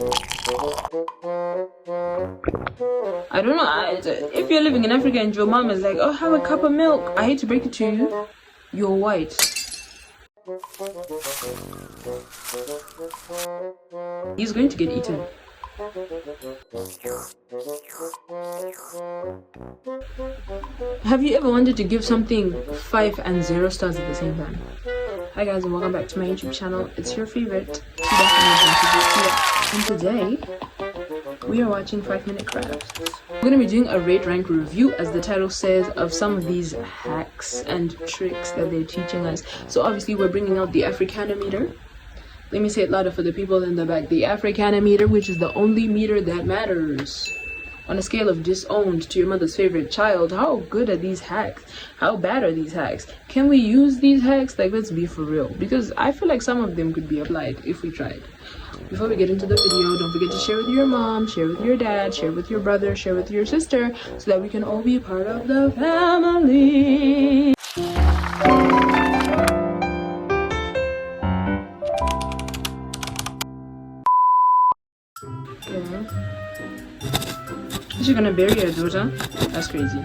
I don't know. If you're living in Africa and your mom is like, oh, have a cup of milk, I hate to break it to you, you're white. He's going to get eaten. Have you ever wanted to give something 5 and 0 stars at the same time? Hi guys, and welcome back to my YouTube channel. It's your favorite, and today we are watching 5-minute crafts. We're going to be doing a rate rank review, as the title says, of some of these hacks and tricks that they're teaching us. So obviously we're bringing out the Africanometer. Let me say it louder for the people in the back. The Africanometer, which is the only meter that matters. On a scale of disowned to your mother's favorite child, how good are these hacks? How bad are these hacks? Can we use these hacks? Like, let's be for real. Because I feel like some of them could be applied if we tried. Before we get into the video, don't forget to share with your mom, share with your dad, share with your brother, share with your sister, so that we can all be part of the family. Okay. You're gonna bury your daughter? That's crazy.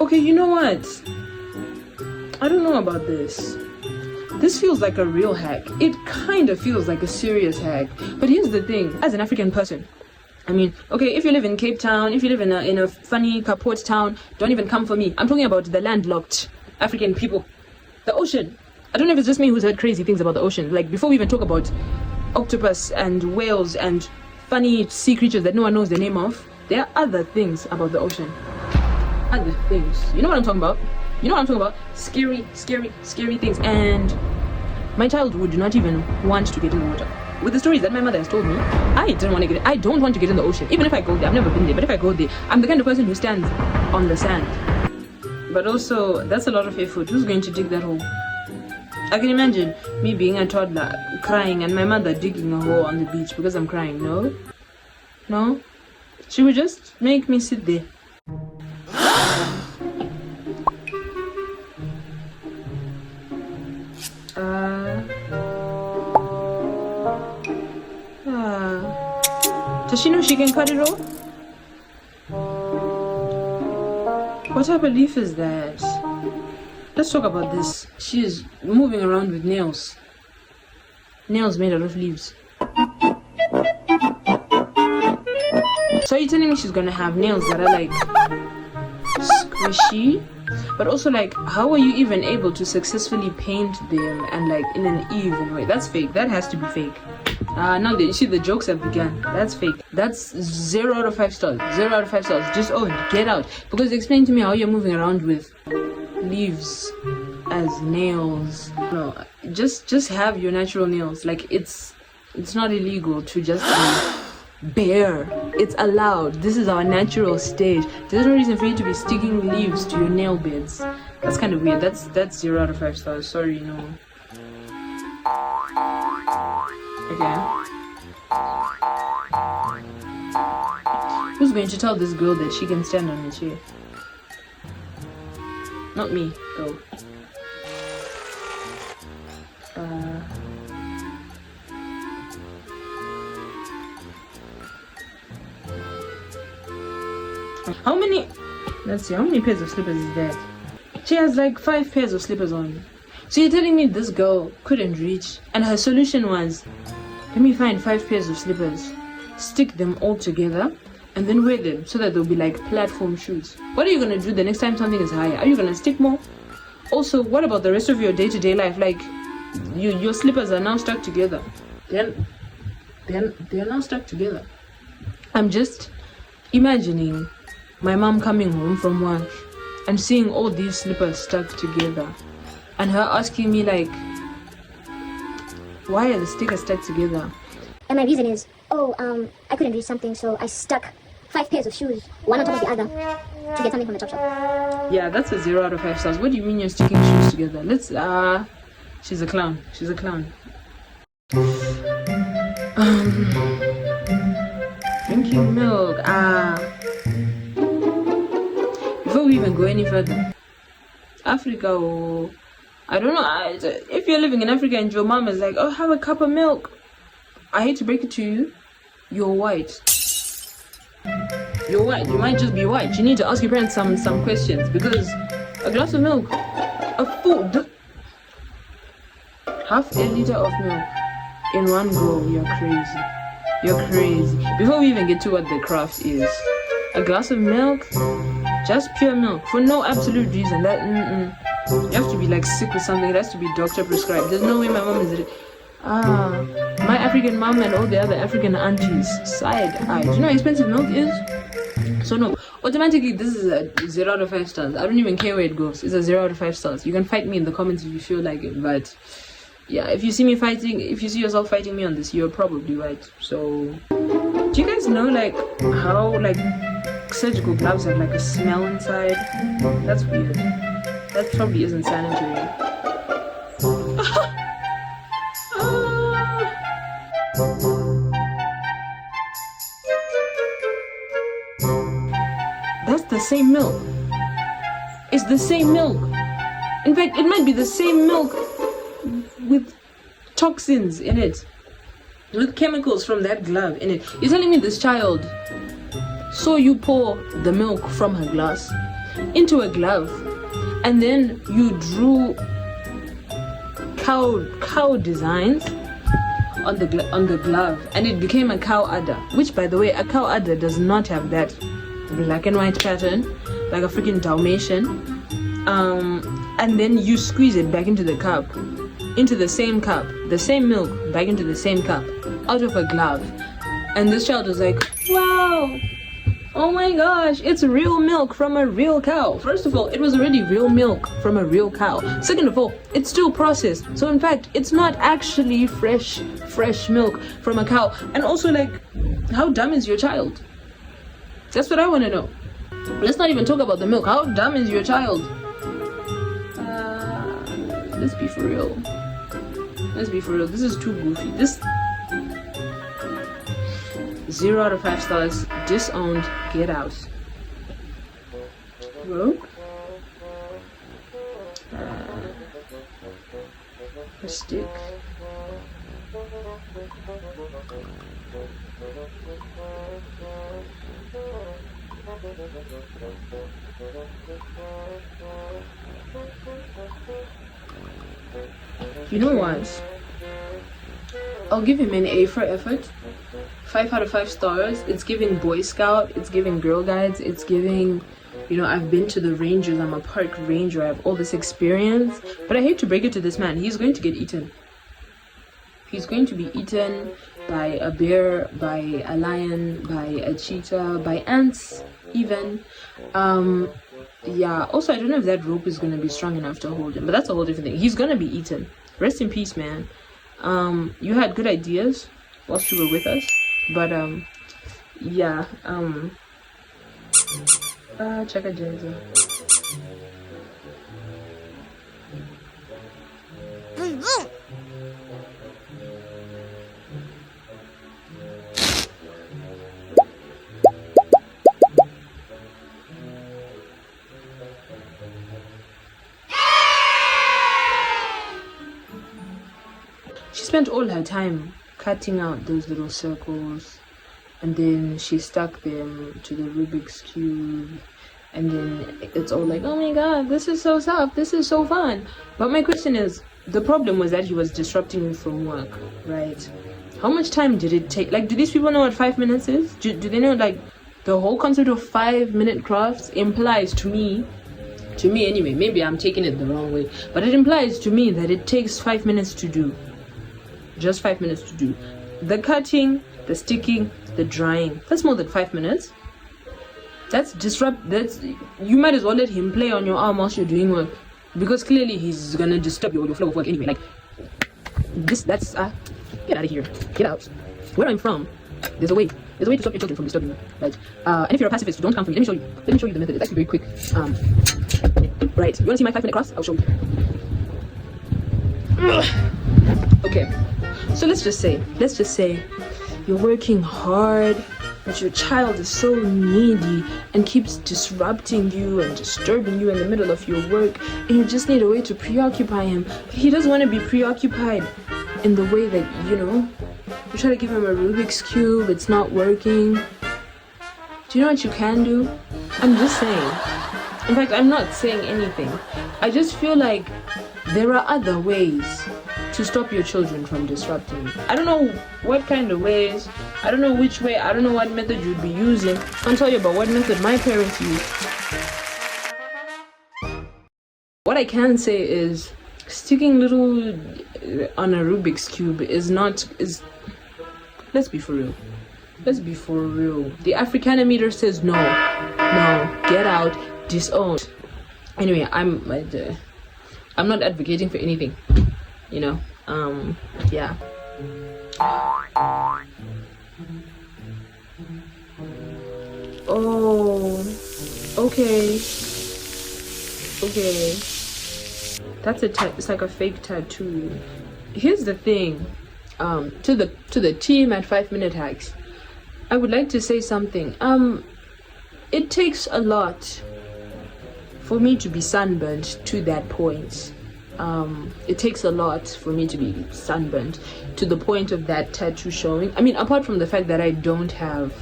Okay, you know what? I don't know about this. This feels like a real hack. It kind of feels like a serious hack. But here's the thing, as an African person, I mean, okay, if you live in Cape Town, if you live in a funny Kaport town, don't even come for me. I'm talking about the landlocked African people. The ocean. I don't know if it's just me who's heard crazy things about the ocean. Like, before we even talk about octopus and whales and funny sea creatures that no one knows the name of, there are other things about the ocean. Other things. You know what I'm talking about? You know what I'm talking about? Scary, scary, scary things. And my child would not even want to get in the water. With the stories that my mother has told me, I don't want to get in the ocean. Even if I go there, I've never been there, but if I go there, I'm the kind of person who stands on the sand. But also, that's a lot of effort. Who's going to dig that hole? I can imagine me being a toddler, crying, and my mother digging a hole on the beach because I'm crying. No? No? She would just make me sit there. Does she know she can cut it off? What type of leaf is that? Let's talk about this. She is moving around with nails. Nails made out of leaves. So are you telling me she's gonna have nails that are like squishy? But also, like, how are you even able to successfully paint them and like in an even way? That's fake. That has to be fake. Now you see the jokes have begun. That's fake. That's 0 out of 5 stars. 0 out of 5 stars. Just get out. Because explain to me how you're moving around with leaves as nails. No, just have your natural nails. Like, it's not illegal to just be bare. It's allowed. This is our natural stage. There's no reason for you to be sticking leaves to your nail beds. That's kind of weird. That's 0 out of 5 stars. Sorry, no. Okay. Who's going to tell this girl that she can stand on a chair? Not me, go. How many? Let's see, how many pairs of slippers is that? She has like 5 pairs of slippers on. So you're telling me this girl couldn't reach, and her solution was, let me find 5 pairs of slippers, stick them all together, and then wear them so that they'll be like platform shoes. What are you gonna do the next time something is higher? Are you gonna stick more? Also, what about the rest of your day-to-day life? Like, your slippers are now stuck together. They're now stuck together. I'm just imagining my mom coming home from work and seeing all these slippers stuck together, and her asking me like, why are the stickers stuck together? And my reason is, I couldn't reach something, so I stuck 5 pairs of shoes, one on top of the other, to get something from the top shop. Yeah, that's a 0 out of 5 stars. What do you mean you're sticking shoes together? Let's, she's a clown. She's a clown. Drinking milk. we even go any further, Africa, or I don't know. If you're living in Africa and your mom is like, oh, have a cup of milk, I hate to break it to you, you're white. You're white. You might just be white. You need to ask your parents some questions, because a glass of milk, a food, half a liter of milk in one go, you're crazy. You're crazy. Before we even get to what the craft is, a glass of milk, just pure milk, for no absolute reason. That you have to be like sick with something. It has to be doctor prescribed. There's no way my mom is. My African mom and all the other African aunties side eye. Do you know how expensive milk is? So no, automatically this is a 0 out of 5 stars. I don't even care where it goes. It's a 0 out of 5 stars. You can fight me in the comments if you feel like it, but yeah, if you see me fighting, if you see yourself fighting me on this, you're probably right. So do you guys know like how like surgical gloves have like a smell inside? That's weird. That probably isn't sanitary. That's the same milk. It's the same milk. In fact, it might be the same milk with toxins in it, with chemicals from that glove in it. You're telling me this child saw you pour the milk from her glass into a glove, and then you drew cow designs on the glove, and it became a cow udder, which, by the way, a cow udder does not have that black and white pattern like a freaking Dalmatian. And then you squeeze it back into the cup, into the same cup, the same milk back into the same cup, out of a glove. And this child was like, wow, oh my gosh, it's real milk from a real cow. First of all, it was already real milk from a real cow. Second of all, it's still processed. So in fact, it's not actually fresh milk from a cow. And also, like, how dumb is your child? That's what I want to know. Let's not even talk about the milk. How dumb is your child? Let's be for real. Let's be for real. This is too goofy. This 0 out of 5 stars. Disowned. Get out. Broke. A stick. You know what? I'll give him an A for effort. 5 out of 5 stars. It's giving Boy Scout. It's giving Girl Guides. It's giving, you know, I've been to the Rangers. I'm a park ranger. I have all this experience. But I hate to break it to this man. He's going to get eaten. He's going to be eaten by a bear, by a lion, by a cheetah, by ants even. Yeah, also I don't know if that rope is going to be strong enough to hold him, but that's a whole different thing. He's going to be eaten. Rest in peace, man. You had good ideas whilst you were with us, but yeah, check a Jenza. She spent all her time cutting out those little circles, and then she stuck them to the Rubik's Cube, and then it's all like, oh my god, this is so soft, this is so fun. But my question is, the problem was that he was disrupting you from work, right? How much time did it take? Like, do these people know what 5 minutes is? Do they know, like, the whole concept of 5-minute crafts implies to me anyway, maybe I'm taking it the wrong way, but it implies to me that it takes 5 minutes to do. Just 5 minutes to do the cutting, the sticking, the drying. That's more than 5 minutes. That's you might as well let him play on your arm whilst you're doing work, because clearly he's gonna disturb your flow of work anyway. Like this, that's get out of here, get out. Where I'm from, there's a way to stop your children from disturbing you, right? And if you're a pacifist, don't come for me. Let me show you the method. It's actually very quick. Right, you want to see my 5-minute cross? I'll show you. Okay, so let's just say you're working hard, but your child is so needy and keeps disrupting you and disturbing you in the middle of your work, and you just need a way to preoccupy him. But he doesn't want to be preoccupied in the way that, you try to give him a Rubik's Cube, it's not working. Do you know what you can do? I'm just saying. In fact, I'm not saying anything. I just feel like there are other ways to stop your children from disrupting you. I don't know what kind of ways, I don't know which way, I don't know what method you'd be using. I'll tell you about what method my parents used. What I can say is sticking little on a Rubik's Cube is let's be for real. Let's be for real. The Africanometer says no, get out, disown. Anyway, I'm not advocating for anything, yeah. Oh, okay. That's it's like a fake tattoo. Here's the thing, to the team at 5-Minute Hacks, I would like to say something. It takes a lot for me to be sunburned to that point. It takes a lot for me to be sunburned to the point of that tattoo showing. I mean, apart from the fact that I don't have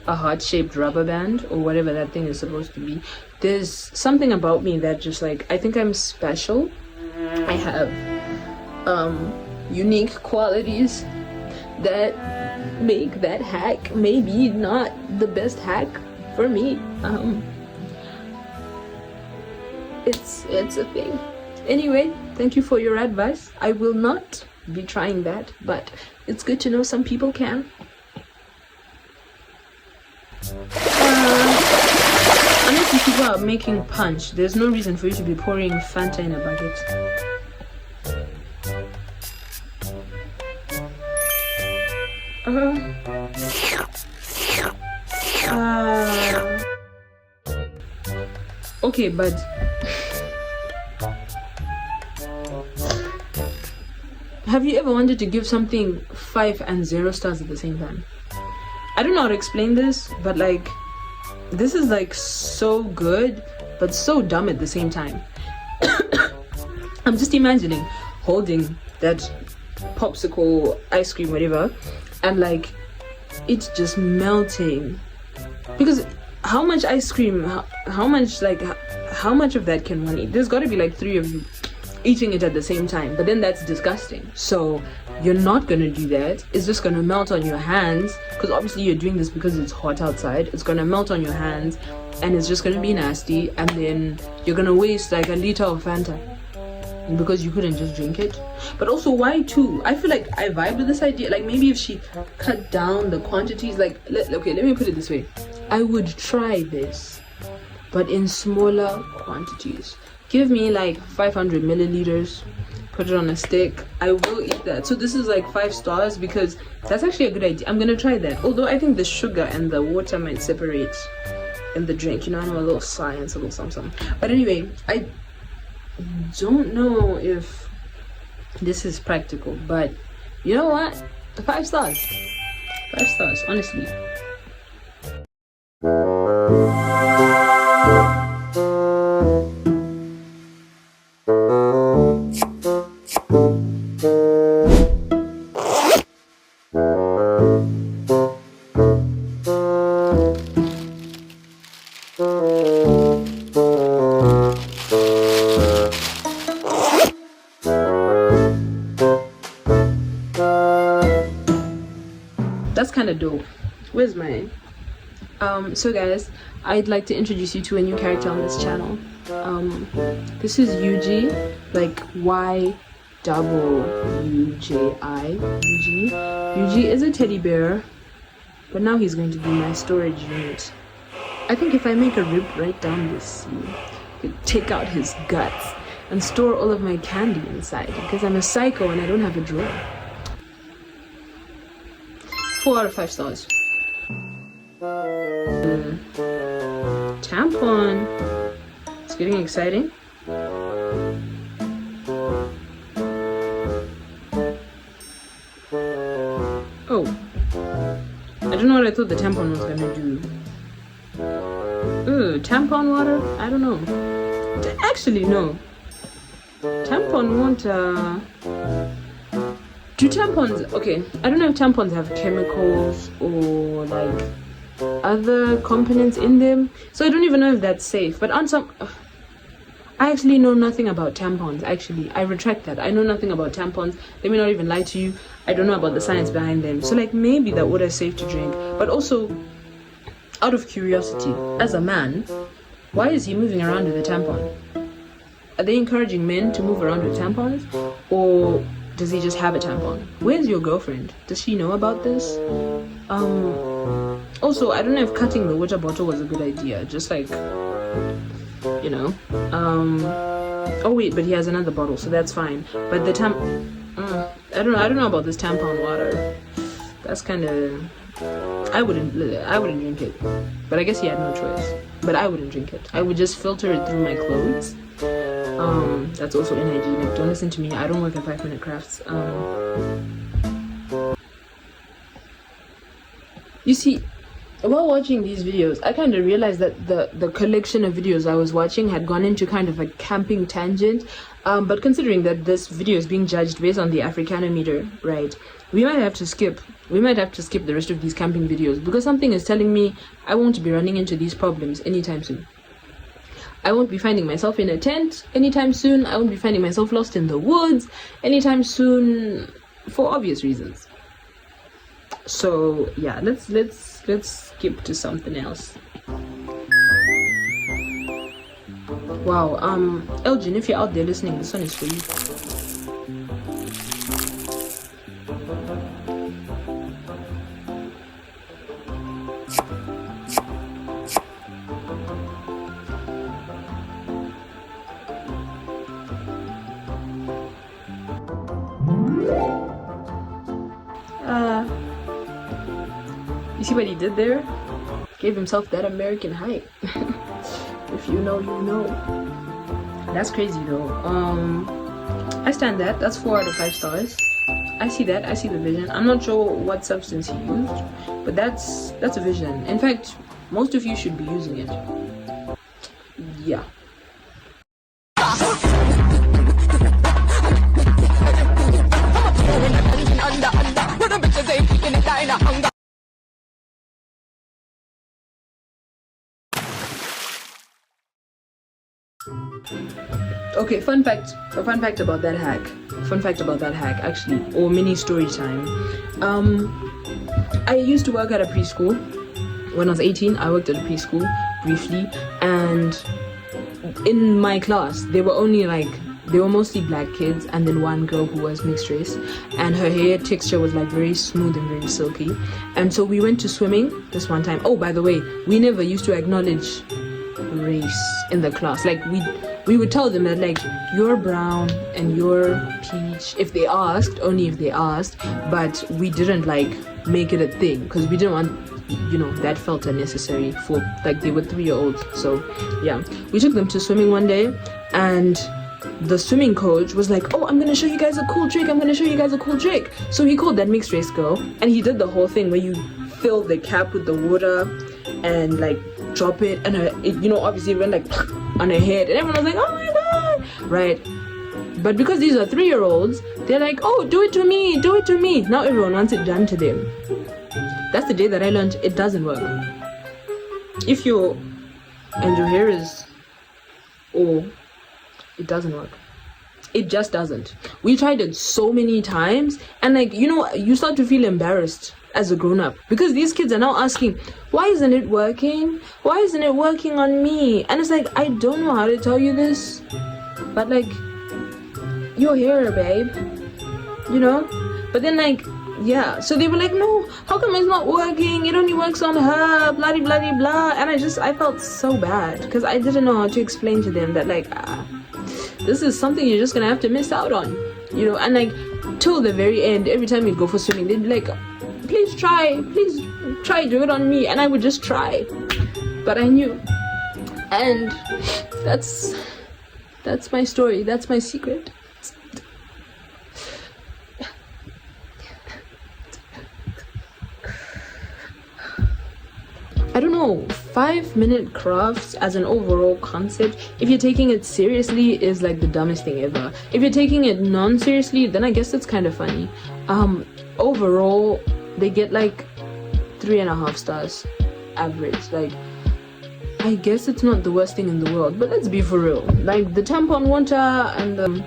a heart-shaped rubber band or whatever that thing is supposed to be, there's something about me that just like, I think I'm special. I have unique qualities that make that hack maybe not the best hack for me. It's a thing. Anyway, thank you for your advice. I will not be trying that, but it's good to know some people can. Unless you people are making punch, there's no reason for you to be pouring Fanta in a bucket. Okay, but have you ever wanted to give something 5 and 0 stars at the same time? I don't know how to explain this, but like, this is like so good, but so dumb at the same time. I'm just imagining holding that popsicle, ice cream, whatever, and like, it's just melting. Because how much ice cream, how much of that can one eat? There's got to be like 3 of you eating it at the same time, but then that's disgusting. So you're not gonna do that. It's just gonna melt on your hands, because obviously you're doing this because it's hot outside. It's gonna melt on your hands and it's just gonna be nasty, and then you're gonna waste like a liter of Fanta because you couldn't just drink it. But also, why 2? I feel like I vibe with this idea. Like, maybe if she cut down the quantities, like, okay, let me put it this way. I would try this, but in smaller quantities. Give me like 500 milliliters, put it on a stick. I will eat that. So this is like 5 stars because that's actually a good idea. I'm gonna try that. Although I think the sugar and the water might separate in the drink. I know a little science, a little something. But anyway, I don't know if this is practical, but you know what? 5 stars. 5 stars, honestly. That's kind of dope. Where's mine? So guys, I'd like to introduce you to a new character on this channel. This is Yuji, like Y-double-U-J-I, Yuji. Yuji is a teddy bear, but now he's going to be my storage unit. I think if I make a rip right down this seam, I could take out his guts and store all of my candy inside, because I'm a psycho and I don't have a drawer. 4 out of 5 stars. Tampon. It's getting exciting. Oh. I don't know what to thought the tampon was gonna do. Ooh, tampon water? I don't know. Actually, no. Tampon won't, do tampons, okay, I don't know if tampons have chemicals or like other components in them, so I don't even know if that's safe. But on some, I actually know nothing about tampons. Actually, I retract that. I know nothing about tampons. Let me not even lie to you. I don't know about the science behind them. So like maybe that water is safe to drink. But also, out of curiosity, as a man, why is he moving around with a tampon? Are they encouraging men to move around with tampons? Or does he just have a tampon? Where's your girlfriend? Does she know about this? Also, I don't know if cutting the water bottle was a good idea. Just like, you know. Oh wait, but he has another bottle, so that's fine. But the I don't know about this tampon water. That's kind of, I wouldn't drink it. But I guess he had no choice. But I wouldn't drink it. I would just filter it through my clothes. That's also unhygienic. Don't listen to me. I don't work at 5 Minute Crafts. You see, while watching these videos, I kind of realized that the collection of videos I was watching had gone into kind of a camping tangent. But considering that this video is being judged based on the Africanometer, right, we might have to skip the rest of these camping videos, because something is telling me I won't be running into these problems anytime soon. I won't be finding myself in a tent anytime soon. I won't be finding myself lost in the woods anytime soon, for obvious reasons. So yeah, let's skip to something else. Wow, Elgin, if you're out there listening, this one is for you. You see what he did there? Gave himself that American height. If you know, you know. That's crazy though. I stand that. That's 4 out of 5 stars. I see that. I see the vision. I'm not sure what substance he used, but that's a vision. In fact, most of you should be using it. Yeah. Okay, fun fact about that hack actually, or mini story time. I used to work at a preschool. When I was 18, I worked at a preschool briefly, and in my class they were mostly black kids, and then one girl who was mixed race, and her hair texture was like very smooth and very silky. And so we went to swimming this one time. Oh, by the way, we never used to acknowledge race in the class. Like we would tell them that like you're brown and you're peach if they asked, only if they asked, but we didn't like make it a thing because we didn't want, you know, that felt unnecessary for like they were 3-year-olds. So yeah, we took them to swimming one day, and the swimming coach was like, oh, I'm gonna show you guys a cool trick. So he called that mixed race girl, and he did the whole thing where you fill the cap with the water and like drop it, and you know, obviously it went like on her head, and everyone was like, oh my god, right? But because these are 3-year-olds, they're like, oh, do it to me. Now everyone wants it done to them. That's the day that I learned it doesn't work. If your hair is, oh, it doesn't work. It just doesn't. We tried it so many times, and like, you know, you start to feel embarrassed as a grown-up because these kids are now asking, why isn't it working on me? And it's like, I don't know how to tell you this, but like, your hair, babe, you know. But then like, yeah, so they were like, no, how come it's not working? It only works on her, blah blah blah blah. And I felt so bad because I didn't know how to explain to them that like, this is something you're just gonna have to miss out on, you know. And like, till the very end, every time we'd go for swimming, they'd be like, please try, do it on me. And I would just try, but I knew. And that's my story, that's my secret. I don't know, 5-minute crafts as an overall concept, if you're taking it seriously, is like the dumbest thing ever. If you're taking it non-seriously, then I guess it's kind of funny. Overall, they get like 3.5 stars average. Like, I guess it's not the worst thing in the world, but let's be for real. Like the tampon water and the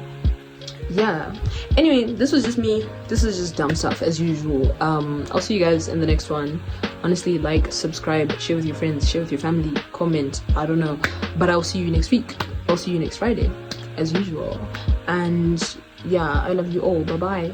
yeah. Anyway, this was just me. This is just dumb stuff as usual. I'll see you guys in the next one. Honestly, like, subscribe, share with your friends, share with your family, comment, I don't know, but I'll see you next week. I'll see you next Friday as usual. And yeah, I love you all. Bye bye.